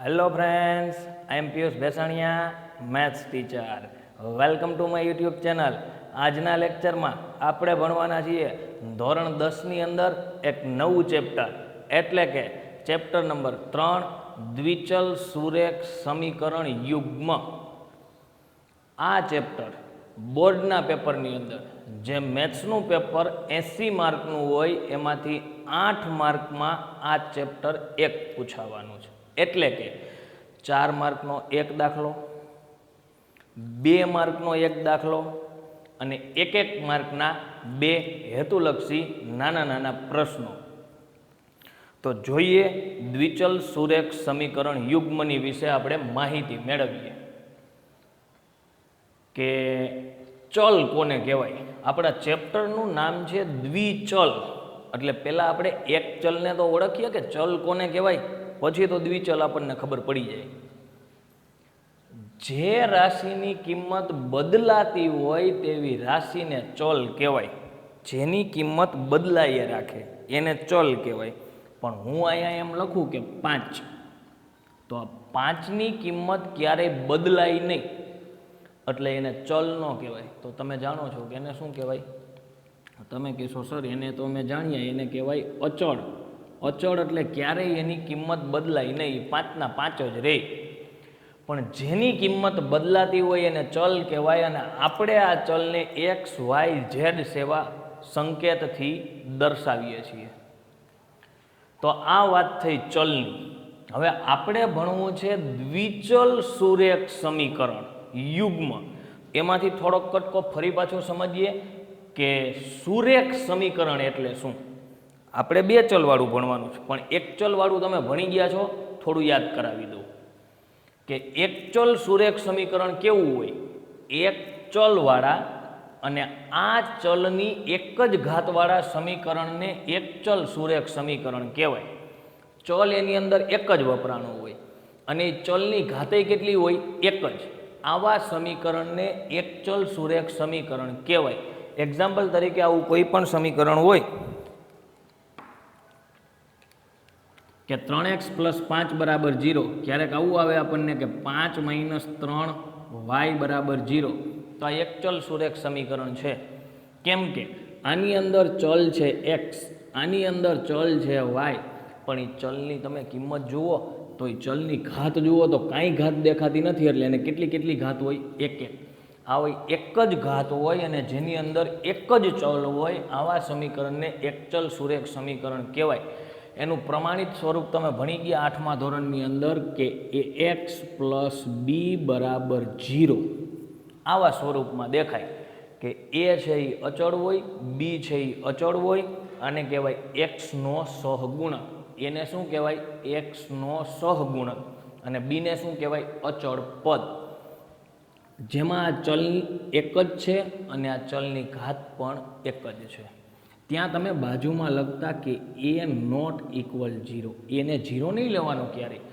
Hello friends, I am Piyush Bhesaniya, maths teacher. Welcome to my YouTube channel. આજના લેક્ચરમાં આપણે ભણવાના છીએ ધોરણ 10ની અંદર એક નવું ચેપ્ટર, એટલે કે ચેપ્ટર નંબર 3, દ્વિચલ સુરેખ સમીકરણ યુગ્મ. આ ચેપ્ટર બોર્ડના પેપરની અંદર જે મેથ્સનું પેપર 80 માર્કનું હોય એમાંથી 8 માર્કમાં આ ચેપ્ટર એક પૂછાવાનું છે. એટલે કે 4 માર્કનો એક દાખલો, 2 માર્કનો એક દાખલો અને 1 માર્કના 2 હેતુલક્ષી નાના નાના પ્રશ્નો. તો જોઈએ દ્વિચલ સુરેખ સમીકરણ યુગ્મની વિશે આપણે માહિતી મેળવીએ કે ચલ કોને કહેવાય. આપણા ચેપ્ટરનું નામ છે દ્વિચલ, એટલે પહેલાં આપણે એક ચલને તો ઓળખીએ કે ચલ કોને કહેવાય, પછી તો દ્વિચલ આપણને ખબર પડી જાય. જે રાશિની કિંમત બદલાતી હોય તેવી રાશિને ચલ કહેવાય. જેની કિંમત બદલાઈએ રાખે એને ચલ કહેવાય. પણ હું અહીંયા એમ લખું કે 5, તો આ 5ની કિંમત ક્યારેય બદલાય નહીં, એટલે એને ચલ ન કહેવાય. તો તમે જાણો છો કે એને શું કહેવાય? તમે કહેશો સર એને તો અમે જાણીએ, એને કહેવાય અચળ. અચળ એટલે ક્યારેય એની કિંમત બદલાય નહીં, 5ના 5 જ રહે. પણ જેની કિંમત બદલાતી હોય એને ચલ કહેવાય. અને આપણે આ ચલને એક્સ, વાય, ઝેડ સેવા સંકેતથી દર્શાવીએ છીએ. તો આ વાત થઈ ચલની. હવે આપણે ભણવું છે દ્વિચલ સુરેખ સમીકરણ યુગ્મ. એમાંથી થોડોક કટકો ફરી પાછો સમજીએ કે સુરેખ સમીકરણ એટલે શું. આપણે 2 ચલવાળું ભણવાનું છે, પણ 1 ચલવાળું તમે ભણી ગયા છો, થોડું યાદ કરાવી દઉં કે એક ચલ સુરેખ સમીકરણ કેવું હોય. એક ચલવાળા અને આ ચલની એક જ ઘાતવાળા સમીકરણને એક ચલ સુરેખ સમીકરણ કહેવાય. ચલ એની અંદર એક જ વપરાણો હોય અને ચલની ઘાતે કેટલી હોય? એક જ. આવા સમીકરણને એક ચલ સુરેખ સમીકરણ કહેવાય. એક્ઝામ્પલ તરીકે આવું કોઈ પણ સમીકરણ હોય કે 3x + 5 = 0. ક્યારેક આવું આવે આપણને કે 5 - 3y = 0. તો આ એક ચલ સુરેખ સમીકરણ છે. કેમ કે આની અંદર ચલ છે x, આની અંદર ચલ છે y, પણ એ ચલની તમે કિંમત જુઓ તો એ ચલની ઘાત જુઓ તો કાંઈ ઘાત દેખાતી નથી. એટલે એને કેટલી ઘાત હોય? 1. આ એક જ ઘાત હોય અને જેની અંદર એક જ ચલ હોય, આવા સમીકરણને એક ચલ સુરેખ સમીકરણ કહેવાય. એનું પ્રમાણિત સ્વરૂપ તમે ભણી ગયા 8મા ધોરણની અંદર કે x + b = 0. આવા સ્વરૂપમાં દેખાય કે a છે એ અચળ હોય, b છે એ અચળ હોય, આને કહેવાય x નો સહગુણક. એને શું કહેવાય? x નો સહગુણક. અને b ને શું કહેવાય? અચળ પદ. જેમાં આ ચલ એક જ છે અને આ ચલની ઘાત પણ એક જ છે. ત્યાં તમે બાજુમાં લખતા કે a ≠ 0. એને 0 નહીં લેવાનો ક્યારેય.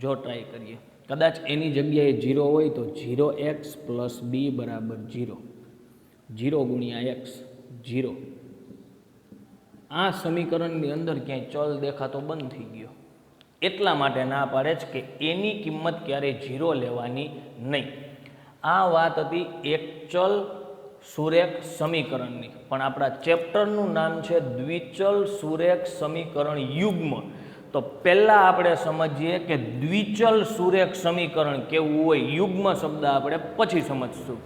જો ટ્રાય કરીએ, કદાચ એની જગ્યાએ 0 હોય તો 0x + b = 0. 0 × x 0. આ સમીકરણની અંદર ક્યાંય ચલ દેખાતો બંધ થઈ ગયો. એટલા માટે ના પાડે છે કે એની કિંમત ક્યારેય 0 લેવાની નહીં. આ વાત હતી એક ચલ સુરેખ સમીકરણની. પણ આપણા ચેપ્ટરનું નામ છે દ્વિચલ સુરેખ સમીકરણ યુગ્મ. તો પહેલાં આપણે સમજીએ કે દ્વિચલ સુરેખ સમીકરણ કેવું હોય. યુગ્મ શબ્દ આપણે પછી સમજશું.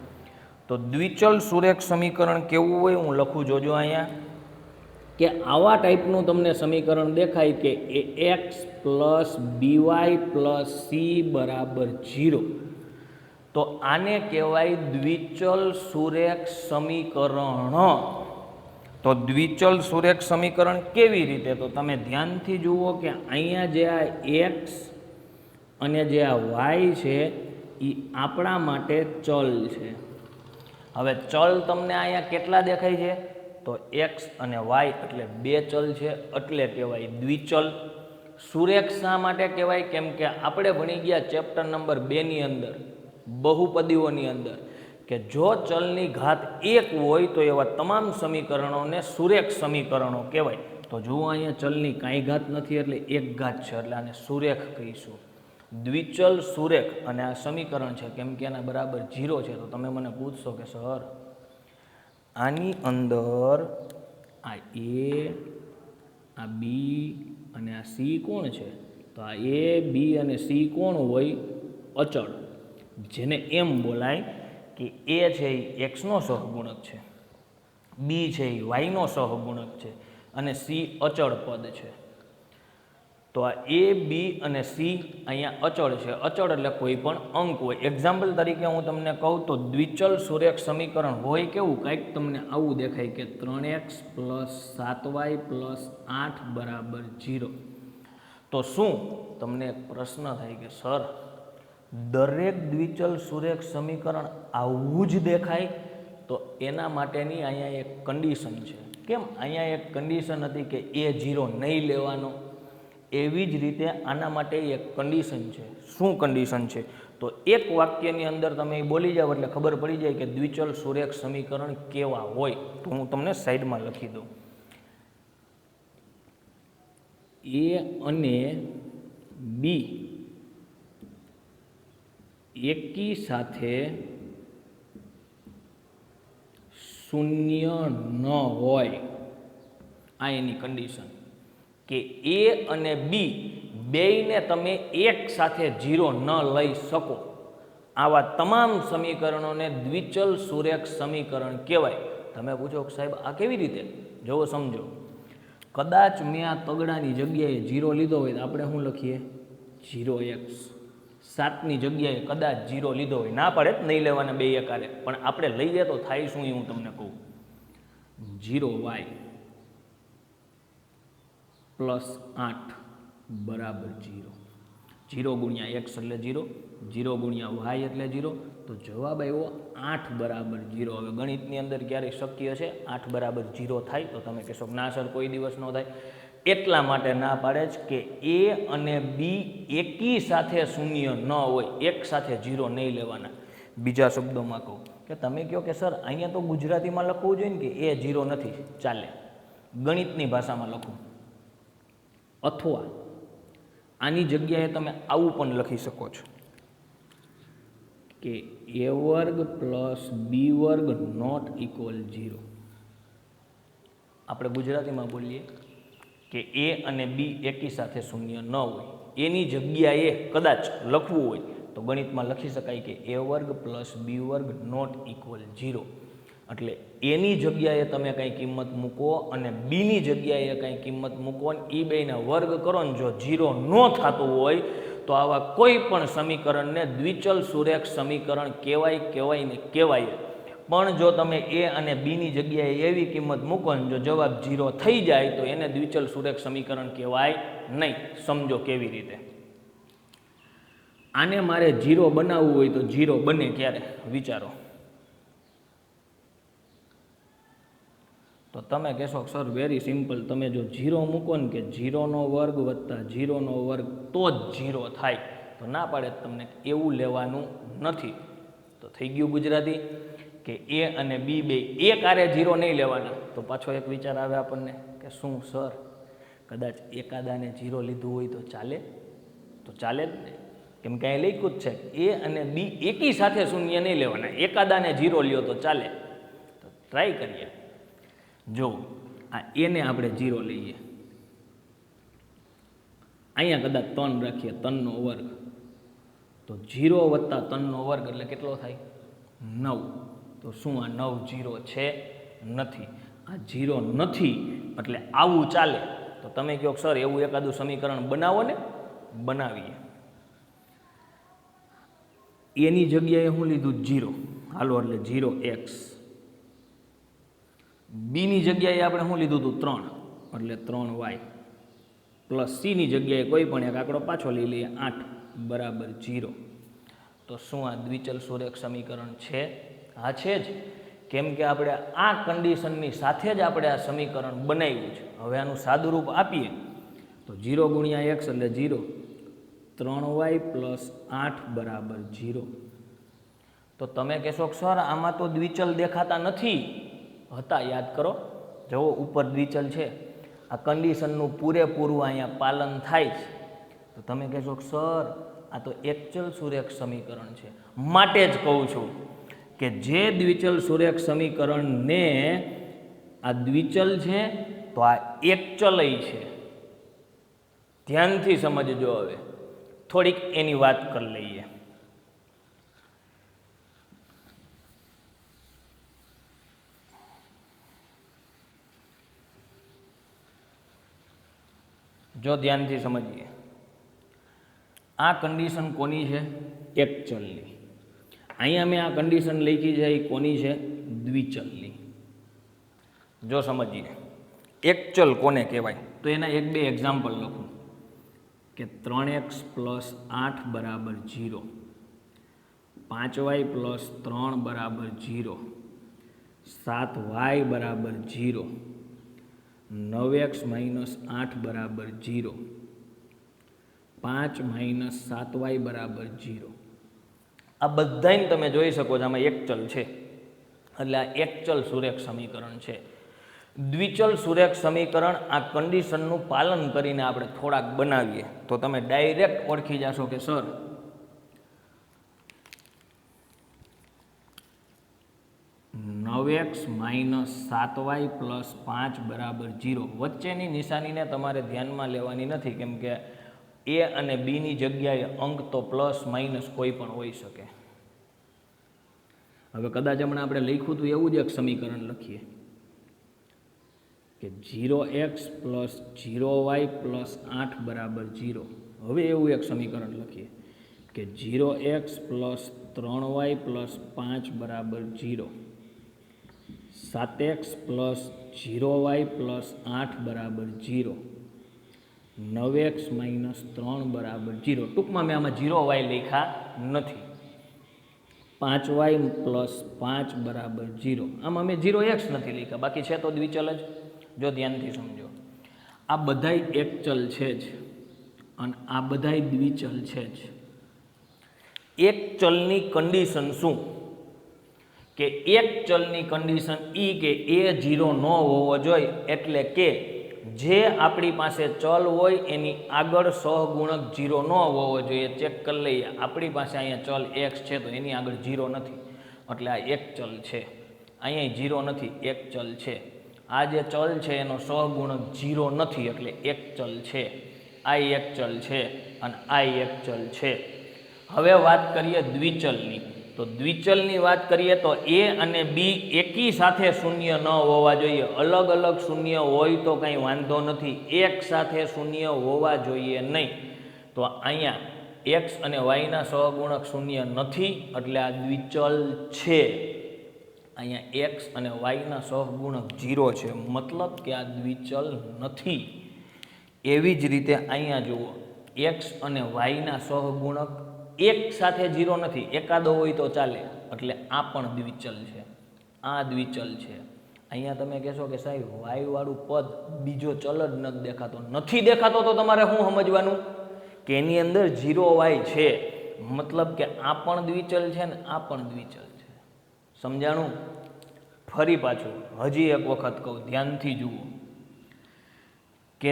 તો દ્વિચલ સુરેખ સમીકરણ કેવું હોય હું લખું, જોજો અહીંયા કે આવા ટાઈપનું તમને સમીકરણ દેખાય કે ax + by + c = 0. તો આને કહેવાય દ્વિચલ સુરેખ સમીકરણ. તો દ્વિચલ સુરેખ સમીકરણ કેવી રીતે? તો તમે ધ્યાનથી જુઓ કે અહીંયા જે આ x અને જે આ y છે એ આપણા માટે ચલ છે. હવે ચલ તમને અહીંયા કેટલા દેખાય છે? તો x અને y એટલે 2 ચલ છે, એટલે કહેવાય દ્વિચલ. સુરેખ શા માટે કહેવાય? કેમ કે આપણે ભણી ગયા ચેપ્ટર નંબર 2ની અંદર બહુપદીઓની અંદર કે જો ચલની ઘાત 1 હોય તો એવા તમામ સમીકરણોને સુરેખ સમીકરણો કહેવાય. તો જુઓ અહીંયા ચલની કાંઈ ઘાત નથી એટલે એક ઘાત છે, એટલે આને સુરેખ કહીશું. દ્વિચલ સુરેખ અને આ સમીકરણ છે કેમ કે એના બરાબર 0 છે. તો તમે મને પૂછશો કે સર આની અંદર આ એ, આ બી અને આ સી કોણ છે? તો આ એ, બી અને સી કોણ હોય? અચળ, જેને એમ બોલાય કે એ છે એ એક્સનો સહગુણક છે, બી છે એ વાયનો સહગુણક છે અને સી અચળ પદ છે. તો આ એ, બી અને સી અહીંયા અચળ છે. અચળ એટલે કોઈ પણ અંક હોય. એક્ઝામ્પલ તરીકે હું તમને કહું તો દ્વિચલ સુરેખ સમીકરણ હોય કેવું? કંઈક તમને આવું દેખાય કે 3x + 7y + 8 બરાબર 0. તો શું તમને એક પ્રશ્ન થાય કે સર દરેક દ્વિચલ સુરેખ સમીકરણ આવું જ દેખાય? તો એના માટેની અહીંયા એક કન્ડિશન છે. કેમ? અહીંયા એક કન્ડિશન હતી કે એ 0 નહીં લેવાનો. એવી જ રીતે આના માટે એક કન્ડિશન છે. શું કન્ડિશન છે? તો એક વાક્યની અંદર તમે બોલી જાઓ એટલે ખબર પડી જાય કે દ્વિચલ સુરેખ સમીકરણ કેવા હોય. તો હું તમને સાઈડમાં લખી દઉં. એ અને બી એકી સાથે શૂન્ય ન હોય, આ એની કન્ડિશન. કે એ અને બી બેયને તમે એક સાથે 0 ન લઈ શકો. આવા તમામ સમીકરણોને દ્વિચલ સુરેખ સમીકરણ કહેવાય. તમે પૂછો કે સાહેબ આ કેવી રીતે? જુઓ, સમજો. કદાચ મેં આ તગડાની જગ્યાએ 0 લીધો હોય તો આપણે શું લખીએ? 0x. 7ની જગ્યાએ કદાચ 0 લીધો હોય, ના પડે નહીં લેવાના બે એકારે, પણ આપણે લઈએ તો થાય શું એ હું તમને કહું. 0y + 8 બરાબર 0. 0 × x એટલે 0, 0 × y એટલે 0. તો જવાબ આવ્યો 8 બરાબર 0. હવે ગણિતની અંદર ક્યારેય શક્ય છે 8 બરાબર 0 થાય? તો તમે કહેશો ના સર કોઈ દિવસ ન થાય. એટલા માટે ના પાડે છે કે એ અને બી એકી સાથે શૂન્ય ન હોય, એક સાથે 0 નહીં લેવાના. બીજા શબ્દોમાં કહું કે તમે કહો કે સર અહીંયા તો ગુજરાતીમાં લખવું જોઈએ ને કે એ 0 નથી, ચાલે. ગણિતની ભાષામાં લખું. અથવા આની જગ્યાએ તમે આવું પણ લખી શકો છો કે a² + b² નોટ ઇક્વલ 0. આપણે ગુજરાતીમાં બોલીએ કે એ અને બી એકી સાથે શૂન્ય ન હોય. એની જગ્યાએ કદાચ લખવું હોય તો ગણિતમાં લખી શકાય કે a² + b² નોટ ઇક્વલ 0. એટલે એની જગ્યાએ તમે કંઈ કિંમત મૂકો અને બીની જગ્યાએ કંઈ કિંમત મૂકો અને એ બેયના વર્ગ કરો ને જો 0 ન થતું હોય તો આવા કોઈ પણ સમીકરણને દ્વિચલ સુરેખ સમીકરણ કહેવાય ને કહેવાય. પણ જો તમે એ અને બીની જગ્યાએ એવી કિંમત મૂકો ને જો જવાબ 0 થઈ જાય તો એને દ્વિચલ સુરેખ સમીકરણ કહેવાય નહીં. સમજો કેવી રીતે. આને મારે 0 બનાવવું હોય તો 0 બને ક્યારે? વિચારો. તો તમે કહેશો સર વેરી સિમ્પલ, તમે જો 0 મૂકો ને કે 0² + 0² તો જ 0 થાય. તો ના પાડે તમને એવું લેવાનું નથી. તો થઈ ગયું ગુજરાતી કે એ અને બી બે એક આરે 0 નહીં લેવાના. તો પાછો એક વિચાર આવે આપણને કે શું સર કદાચ એકાદાને 0 લીધું હોય તો ચાલે? તો ચાલે જ ને, કેમ કે અહીં લખ્યું જ છે એ અને બી એકી સાથે શૂન્ય નહીં લેવાના, એકાદાને 0 લ્યો તો ચાલે. તો ટ્રાય કરીએ. જો આ એને આપણે 0 લઈએ, અહીંયા કદાચ 3 રાખીએ, 3² તો 0 + 3² એટલે કેટલો થાય? 9. તો શું આ 9 0 છે? નથી. આ 0 નથી એટલે આવું ચાલે. તો તમે કહો સર એવું એકાદું સમીકરણ બનાવો ને. બનાવીએ. એની જગ્યાએ હું લીધું 0, હાલો એટલે 0x. બીની જગ્યાએ આપણે શું લીધું હતું? 3 એટલે 3y + સીની જગ્યાએ કોઈ પણ એક આંકડો પાછો લઈ લઈએ, 8 બરાબર 0. તો શું આ દ્વિચલ સુરેખ સમીકરણ છે? હા છે જ. કેમ કે આપણે આ કન્ડિશનની સાથે જ આપણે આ સમીકરણ બનાવ્યું છે. હવે આનું સાદુરૂપ આપીએ તો 0 × x એટલે 0, 3y + 8 બરાબર 0. તો તમે કહેશો સર આમાં તો દ્વિચલ દેખાતા નથી. હતા, યાદ કરો. જુઓ ઉપર દ્વિચલ છે. આ કન્ડિશનનું પૂરેપૂરું અહીંયા પાલન થાય છે. તો તમે કહેશો સર આ તો એકચલ સુરેખ સમીકરણ છે. માટે જ કહું છું કે જે દ્વિચલ સુરેખ સમીકરણને આ દ્વિચલ છે તો આ એકચલય છે. ધ્યાનથી સમજજો. હવે થોડીક એની વાત કરી લઈએ. જો ધ્યાનથી સમજીએ, આ કન્ડિશન કોની છે? એકચલની. અહીંયા મેં આ કન્ડિશન લખી છે એ કોની છે? દ્વિચલની. જો સમજીએ એકચલ કોને કહેવાય તો એના એક બે એક્ઝામ્પલ લખું કે 3x + 8 બરાબર 0, 5y + 3 બરાબર 0, 7y બરાબર 0, 9x - 8 બરાબર 0, 5 - 7y બરાબર 0. આ બધાને તમે જોઈ શકો છો આમાં એકચલ છે, એટલે આ એકચલ સુરેખ સમીકરણ છે. દ્વિચલ સુરેખ સમીકરણ આ કન્ડિશનનું પાલન કરીને આપણે થોડાક બનાવીએ તો તમે ડાયરેક્ટ ઓળખી જશો કે સર 9x - 7y + 5 બરાબર 0. વચ્ચેની નિશાનીને તમારે ધ્યાનમાં લેવાની નથી, કેમ કે એ અને બીની જગ્યાએ અંક તો પ્લસ માઇનસ કોઈ પણ હોઈ શકે. હવે કદાચ હમણાં આપણે લખ્યું હતું એવું જ એક સમીકરણ લખીએ કે 0x + 0y + 8 બરાબર 0. હવે એવું એક સમીકરણ લખીએ કે 0x + 3y + 5 બરાબર 0, 7x + 0y + 8 બરાબર 0, 9x - 3 બરાબર 0. ટૂંકમાં મેં આમાં 0y લખ્યા નથી. 5y + 5 બરાબર 0. આમાં મેં 0x નથી લખ્યા, બાકી છે તો દ્વિચલ જ. જો ધ્યાનથી સમજો, આ બધાય એકચલ છે જ અને આ બધાય દ્વિચલ છે જ. એક ચલની કન્ડિશન શું? કે એક ચલની કન્ડિશન ઈ કે એ 0 ન હોવો જોઈએ, એટલે કે જે આપણી પાસે ચલ હોય એની આગળ સહગુણક 0 ન હોવો જોઈએ. ચેક કરી લઈએ, આપણી પાસે અહીંયા ચલ x છે તો એની આગળ 0 નથી, એટલે આ એક ચલ છે. અહીંયા 0 નથી, એક ચલ છે. આ જે ચલ છે એનો સહગુણક 0 નથી, એટલે એક ચલ છે. આ એક ચલ છે અને આ એક ચલ છે. હવે વાત કરીએ દ્વિચલની. તો દ્વિચલની વાત કરીએ તો એ અને બી એકી સાથે શૂન્ય ન હોવા જોઈએ. અલગ અલગ શૂન્ય હોય તો કંઈ વાંધો નથી, એક સાથે શૂન્ય હોવા જોઈએ નહીં. તો અહીંયા x અને y ના સહગુણક શૂન્ય નથી, એટલે આ દ્વિચલ છે. અહીંયા x અને y ના સહગુણક 0 છે, મતલબ કે આ દ્વિચલ નથી. એવી જ રીતે અહીંયા જુઓ, x અને y ના સહગુણક એક સાથે 0 નથી, એકાદો હોય તો ચાલે, એટલે આ પણ દ્વિચલ છે. આ દ્વિચલ છે. અહીંયા તમે કહેશો કે સાહેબ y વાળું પદ બીજો ચલ જ નથી દેખાતો. નથી દેખાતો તો તમારે શું સમજવાનું કે એની અંદર 0y છે, મતલબ કે આ પણ દ્વિચલ છે ને આ પણ દ્વિચલ છે. સમજાણું? ફરી પાછું હજી એક વખત કહું, ધ્યાનથી જુઓ કે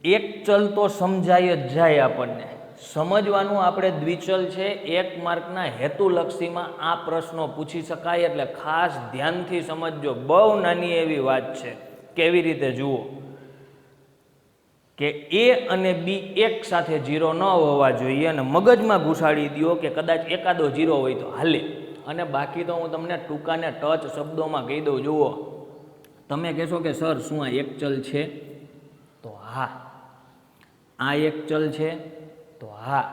એક ચલ તો સમજાય જ જાય. આપણને સમજવાનું આપણે દ્વિચલ છે. એક માર્કના હેતુલક્ષીમાં આ પ્રશ્નો પૂછી શકાય, એટલે ખાસ ધ્યાનથી સમજજો. બહુ નાની એવી વાત છે. કેવી રીતે જુઓ કે એ અને બી એક સાથે 0 ન હોવા જોઈએ, અને મગજમાં ઘુસાડી દો કે કદાચ એકાદો 0 હોય તો હાલે. અને બાકી તો હું તમને ટૂંકાને ટચ શબ્દોમાં કહી દઉં. જુઓ, તમે કહેશો કે સર શું આ એક ચલ છે? તો હા, આ એક ચલ છે. તો હા,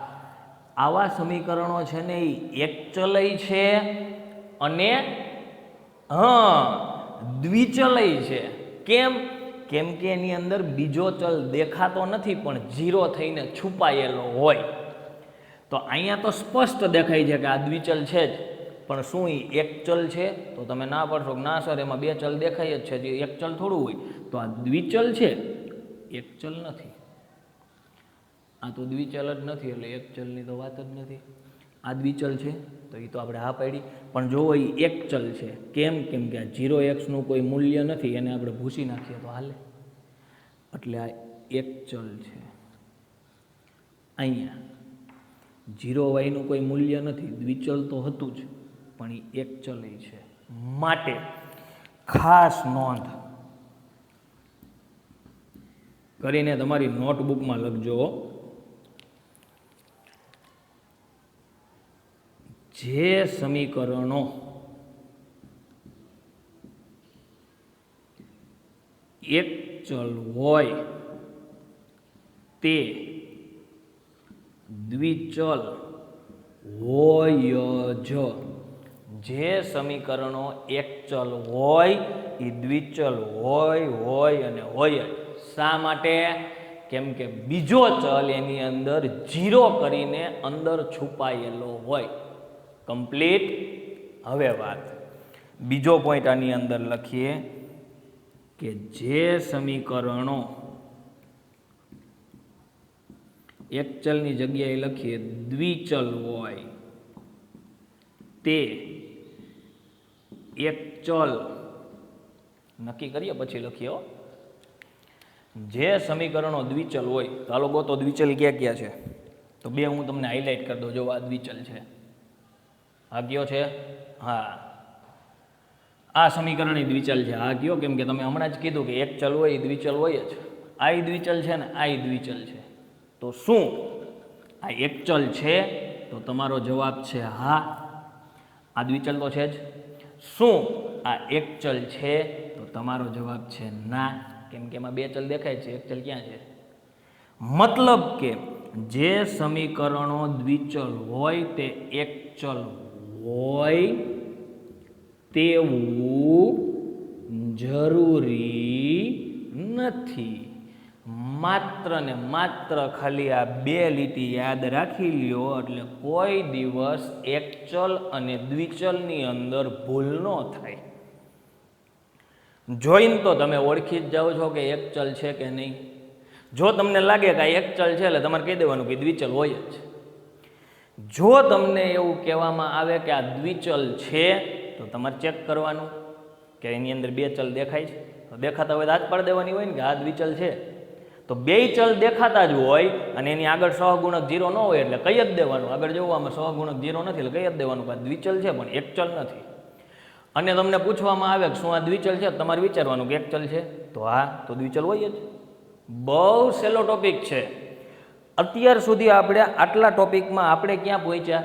આવા સમીકરણો છે ને એ એકચલય છે અને દ્વિચલય છે. કેમ? કેમ કે એની અંદર બીજો ચલ દેખાતો નથી, પણ 0 થઈને છુપાયેલો હોય. તો અહીંયા તો સ્પષ્ટ દેખાય છે કે આ દ્વિચલ છે જ, પણ શું એ એક ચલ છે? તો તમે ના પડશો કે ના સર એમાં બે ચલ દેખાય જ છે, જે એક ચલ થોડું હોય. તો આ દ્વિચલ છે, એક ચલ નથી. આ તો દ્વિચલ જ નથી, એટલે એક ચલની તો વાત જ નથી. આ દ્વિચલ છે તો એ તો આપણે હા પાડી, પણ જો એ એક ચલ છે. કેમ? કેમ કે આ 0xનું કોઈ મૂલ્ય નથી, એને આપણે ભૂસી નાખીએ તો હાલે, એટલે આ એક ચલ છે. અહીંયા જીરો વાયનું કોઈ મૂલ્ય નથી, દ્વિચલ તો હતું જ, પણ એ એક ચલ છે. માટે ખાસ નોંધ કરીને તમારી નોટબુકમાં લખજો, જે સમીકરણો એક ચલ હોય તે દ્વિચલ હોય જ. જે સમીકરણો એક ચલ હોય એ દ્વિચલ હોય અને હોય જ. શા માટે? કેમ કે બીજો ચલ એની અંદર જીરો કરીને અંદર છુપાયેલો હોય. કમ્પ્લીટ. હવે વાત બીજો પોઈન્ટ આની અંદર લખીએ કે જે સમીકરણો એક ચલની જગ્યાએ લખીએ દ્વિચલ હોય તે એક ચલ નક્કી કરીએ પછી લખીએ. જે સમીકરણો દ્વિચલ હોય, ચાલો ગોતો દ્વિચલ ક્યાં ક્યાં છે, તો બે હું તમને હાઇલાઇટ કરી દઉં. જો આ દ્વિચલ છે, આ કયો છે? હા, આ સમીકરણ દ્વિચલ છે. આ કયો? કેમ કે તમે હમણાં જ કીધું કે એક ચલ હોય એ દ્વિચલ હોય જ. આ દ્વિચલ છે ને આ દ્વિચલ છે. તો શું આ એક ચલ છે? તો તમારો જવાબ છે હા, આ દ્વિચલ તો છે જ. શું આ એક ચલ છે? તો તમારો જવાબ છે ના, કેમ કે એમાં બે ચલ દેખાય છે, એક ચલ ક્યાં છે? મતલબ કે જે સમીકરણો દ્વિચલ હોય તે એક ચલ હોય તેવું જરૂરી નથી. માત્ર ને માત્ર ખાલી આ બે લીટી યાદ રાખી લ્યો એટલે કોઈ દિવસ એક ચલ અને દ્વિચલની અંદર ભૂલ ન થાય. જોઈને તો તમે ઓળખી જ જાઓ છો કે એક ચલ છે કે નહીં. જો તમને લાગે કે આ એક ચલ છે એટલે તમારે કહી દેવાનું કે દ્વિચલ હોય જ. જો તમને એવું કહેવામાં આવે કે આ દ્વિચલ છે તો તમારે ચેક કરવાનું કે એની અંદર બે ચલ દેખાય છે. તો દેખાતા હોય તો હાથ પાડી દેવાની હોય ને કે આ દ્વિચલ છે. તો બે ચલ દેખાતા જ હોય અને એની આગળ સહગુણક 0 ન હોય એટલે કહી જ દેવાનું. આગળ જોવામાં સહગુણક 0 નથી એટલે કહી જ દેવાનું કે આ દ્વિચલ છે પણ એક ચલ નથી. અને તમને પૂછવામાં આવે કે શું આ દ્વિચલ છે, તમારે વિચારવાનું કે એક ચલ છે, તો હા, તો દ્વિચલ હોય જ. બહુ સહેલો ટોપિક છે. અત્યાર સુધી આપણે આટલા ટોપિકમાં આપણે ક્યાં પહોંચ્યા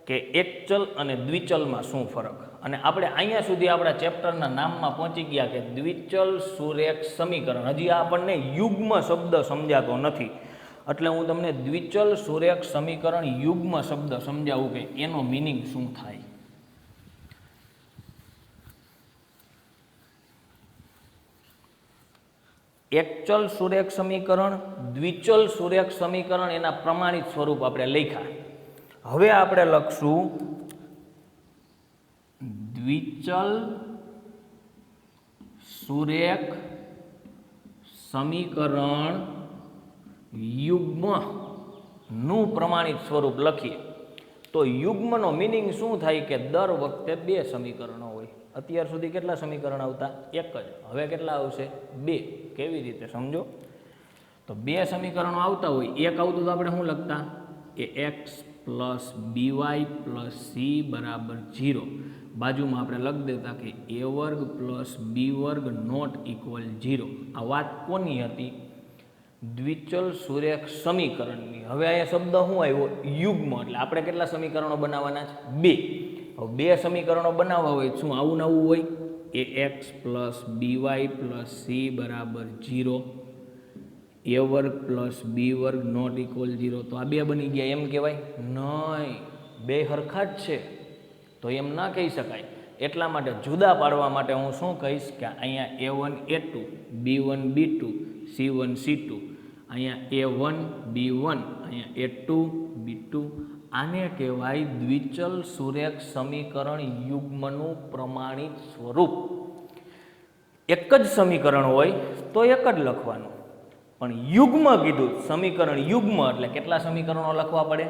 કે એક ચલ અને દ્વિચલમાં શું ફરક, અને આપણે અહીંયા સુધી આપણા ચેપ્ટરના નામમાં પહોંચી ગયા કે દ્વિચલ સુરેખ સમીકરણ. હજી આપણને યુગ્મ શબ્દ સમજાતો નથી એટલે હું તમને દ્વિચલ સુરેખ સમીકરણ યુગ્મ શબ્દ સમજાવું કે એનો મિનિંગ શું થાય. એક ચલ સુરેખ સમીકરણ, દ્વિચલ સુરેખ સમીકરણ, એના પ્રમાણિત સ્વરૂપ આપણે લખ્યા. હવે આપણે લખશું દ્વિચલ સુરેખ સમીકરણ યુગ્મનું પ્રમાણિત સ્વરૂપ લખીએ તો યુગ્મનો મિનિંગ શું થાય કે દર વખતે બે સમીકરણો હોય. અત્યાર સુધી કેટલા સમીકરણ આવતા? એક જ. હવે કેટલા આવશે? બે. કેવી રીતે સમજો? તો બે સમીકરણો આવતા હોય, એક આવતું તો આપણે શું લખતા કે એક્સ પ્લસ બીવાય પ્લસ સી બરાબર 0. બાજુમાં આપણે લખી દેતા કે એ વર્ગ પ્લસ બી વર્ગ નોટ ઇક્વલ 0. આ વાત કોની હતી? દ્વિચલ સુરેખ સમીકરણની. હવે અહીંયા શબ્દ શું આવ્યો? યુગ્મ. એટલે આપણે કેટલા સમીકરણો બનાવવાના છે? બે. હવે બે સમીકરણો બનાવવા હોય શું આવું નવું હોય? એ એક્સ પ્લસ બીવાય પ્લસ સી બરાબર 0, એ વર્ગ પ્લસ બી વર્ગ નોટ ઇક્વલ 0. તો આ બે બની ગયા એમ કહેવાય? નહીં, બે હરખા જ છે તો એમ ના કહી શકાય. એટલા માટે જુદા પાડવા માટે હું શું કહીશ કે અહીંયા A1 A2, B1 B2, C1 C2, અહીંયા A1 B1, અહીંયા A2 B2. આને કહેવાય દ્વિચલ સુરેખ સમીકરણ યુગ્મનું પ્રમાણિત સ્વરૂપ. એક જ સમીકરણ હોય તો એક જ લખવાનું, પણ યુગ્મ કીધું, સમીકરણ યુગ્મ એટલે કેટલા સમીકરણો લખવા પડે?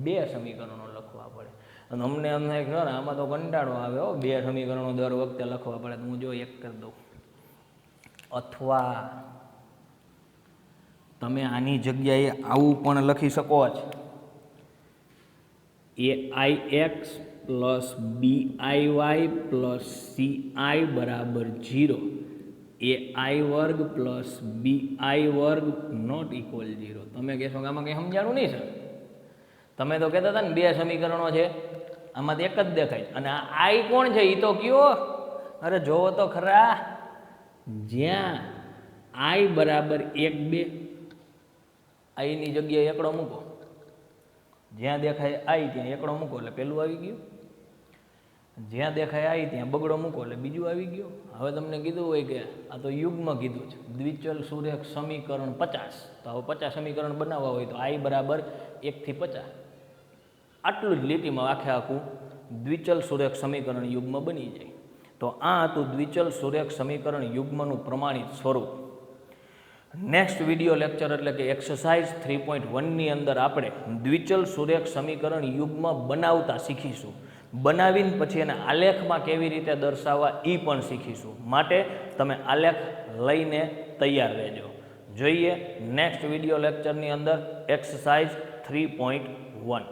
બે સમીકરણો લખવા પડે. અને અમને આમાં તો કંટાળો આવે હો, બે સમીકરણો દર વખતે લખવા પડે. તો હું જો એક કરી દઉં. અથવા તમે આની જગ્યાએ આવું પણ લખી શકો જ AIX plus BIY plus CI બરાબર 0, AI વર્ગ પ્લસ BI વર્ગ નોટ ઇક્વલ 0. તમે કહેશો કે આમાં કંઈ સમજાણું નહીં સર, તમે તો કહેતા હતા ને 2 સમીકરણો છે, આમાંથી એક જ દેખાય. અને આ આઈ કોણ છે એ તો કયો? અરે જોવો તો ખરા, જ્યાં આઈ બરાબર 1 2, આઈની જગ્યાએ એકડો મૂકો, જ્યાં દેખાય આઈ ત્યાં એકડો મૂકો એટલે પહેલું આવી ગયું, જ્યાં દેખાય આઈ ત્યાં બગડો મૂકો એટલે બીજું આવી ગયું. હવે તમને કીધું હોય કે આ તો યુગ્મ કીધું છે, દ્વિચલ સુરેખ સમીકરણ 50, તો હવે 50 સમીકરણ બનાવવા હોય તો આઈ બરાબર 1 થી 50, આટલું જ લીટીમાં આખે આખું દ્વિચલ સુરેખ સમીકરણ યુગ્મ બની જાય. તો આ હતું દ્વિચલ સુરેખ સમીકરણ યુગ્મનું પ્રમાણિત સ્વરૂપ. નેક્સ્ટ વિડીયો લેક્ચર એટલે કે એક્સરસાઇઝ 3.1ની અંદર આપણે દ્વિચલ સુરેખ સમીકરણ યુગ્મ બનાવતા શીખીશું. બનાવીને પછી એને આલેખમાં કેવી રીતે દર્શાવવા એ પણ શીખીશું. માટે તમે આલેખ લઈને તૈયાર રહેજો. જોઈએ નેક્સ્ટ વિડીયો લેક્ચરની અંદર એક્સરસાઇઝ 3.1.